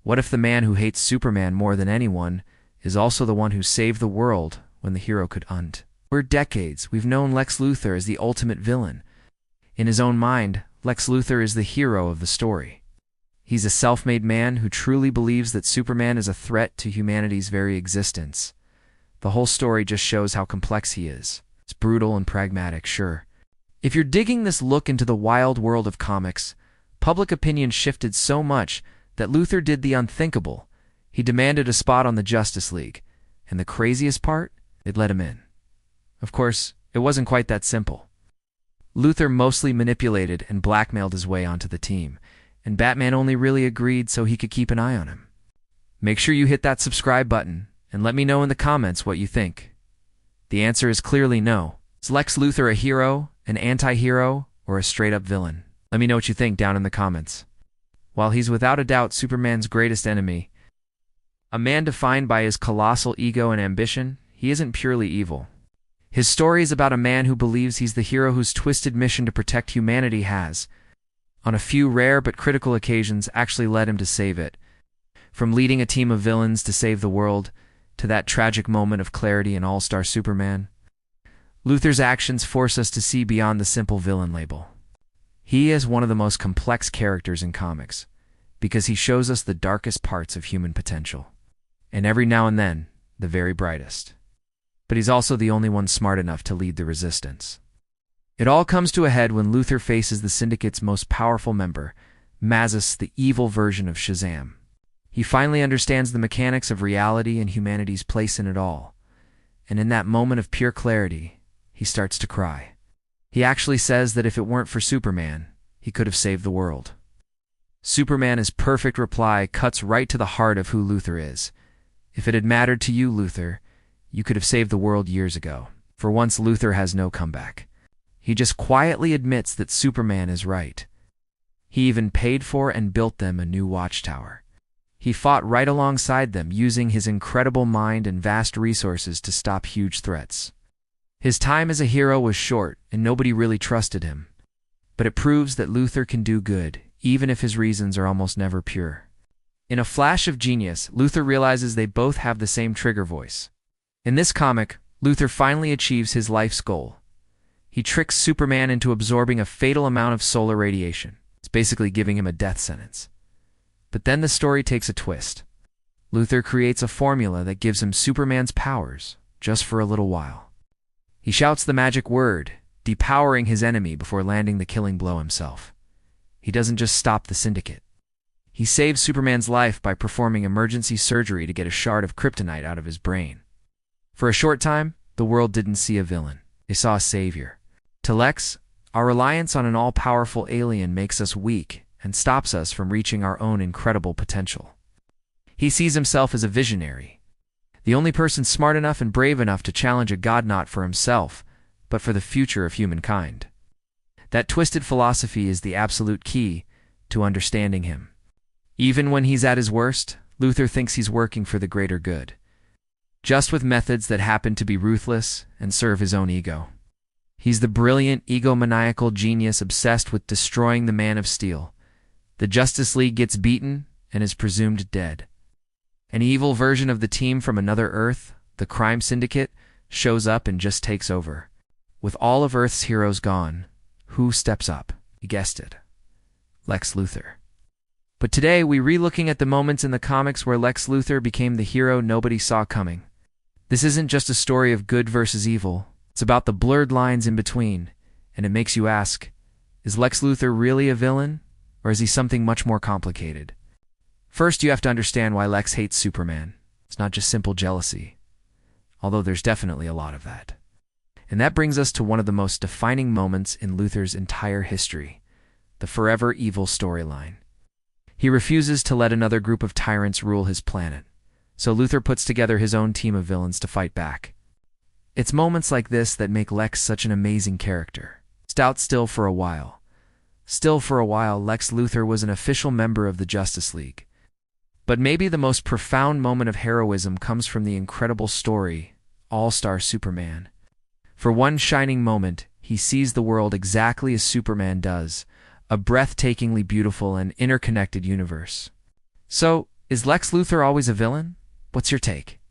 What if the man who hates Superman more than anyone is also the one who saved the world when the hero couldn't? For decades, we've known Lex Luthor as the ultimate villain. In his own mind, Lex Luthor is the hero of the story. He's a self-made man who truly believes that Superman is a threat to humanity's very existence. The whole story just shows how complex he is. It's brutal and pragmatic, sure. If you're digging this look into the wild world of comics, public opinion shifted so much that Luthor did the unthinkable. He demanded a spot on the Justice League, and the craziest part, it let him in. Of course, it wasn't quite that simple. Luthor mostly manipulated and blackmailed his way onto the team, and Batman only really agreed so he could keep an eye on him. Make sure you hit that subscribe button, and let me know in the comments what you think. The answer is clearly no. Is Lex Luthor a hero, an anti-hero, or a straight-up villain? Let me know what you think down in the comments. While he's without a doubt Superman's greatest enemy, a man defined by his colossal ego and ambition, he isn't purely evil. His story is about a man who believes he's the hero whose twisted mission to protect humanity has, on a few rare but critical occasions, actually led him to save it. From leading a team of villains to save the world, to that tragic moment of clarity in All-Star Superman, Luthor's actions force us to see beyond the simple villain label. He is one of the most complex characters in comics, because he shows us the darkest parts of human potential, and every now and then, the very brightest. But he's also the only one smart enough to lead the resistance. It all comes to a head when Luthor faces the Syndicate's most powerful member, Nemesis, the evil version of Shazam. He finally understands the mechanics of reality and humanity's place in it all, and in that moment of pure clarity, he starts to cry. He actually says that if it weren't for Superman, he could have saved the world. Superman's perfect reply cuts right to the heart of who Luthor is. If it had mattered to you, Luthor, you could have saved the world years ago. For once, Luthor has no comeback. He just quietly admits that Superman is right. He even paid for and built them a new watchtower. He fought right alongside them, using his incredible mind and vast resources to stop huge threats. His time as a hero was short, and nobody really trusted him. But it proves that Luthor can do good, even if his reasons are almost never pure. In a flash of genius, Luthor realizes they both have the same trigger voice. In this comic, Luthor finally achieves his life's goal. He tricks Superman into absorbing a fatal amount of solar radiation. It's basically giving him a death sentence. But then the story takes a twist. Luthor creates a formula that gives him Superman's powers, just for a little while. He shouts the magic word, depowering his enemy before landing the killing blow himself. He doesn't just stop the Syndicate. He saves Superman's life by performing emergency surgery to get a shard of kryptonite out of his brain. For a short time, the world didn't see a villain. They saw a savior. To Lex, our reliance on an all-powerful alien makes us weak and stops us from reaching our own incredible potential. He sees himself as a visionary, the only person smart enough and brave enough to challenge a god not for himself, but for the future of humankind. That twisted philosophy is the absolute key to understanding him. Even when he's at his worst, Luthor thinks he's working for the greater good, just with methods that happen to be ruthless and serve his own ego. He's the brilliant, egomaniacal genius obsessed with destroying the Man of Steel. The Justice League gets beaten and is presumed dead. An evil version of the team from another Earth, the Crime Syndicate, shows up and just takes over. With all of Earth's heroes gone, who steps up? You guessed it. Lex Luthor. But today, we're re-looking at the moments in the comics where Lex Luthor became the hero nobody saw coming. This isn't just a story of good versus evil. It's about the blurred lines in between, and it makes you ask, is Lex Luthor really a villain, or is he something much more complicated? First, you have to understand why Lex hates Superman. It's not just simple jealousy, although there's definitely a lot of that. And that brings us to one of the most defining moments in Luthor's entire history, the Forever Evil storyline. He refuses to let another group of tyrants rule his planet, so Luthor puts together his own team of villains to fight back. It's moments like this that make Lex such an amazing character. Still for a while, Lex Luthor was an official member of the Justice League. But maybe the most profound moment of heroism comes from the incredible story, All-Star Superman. For one shining moment, he sees the world exactly as Superman does, a breathtakingly beautiful and interconnected universe. So, Is Lex Luthor always a villain? What's your take?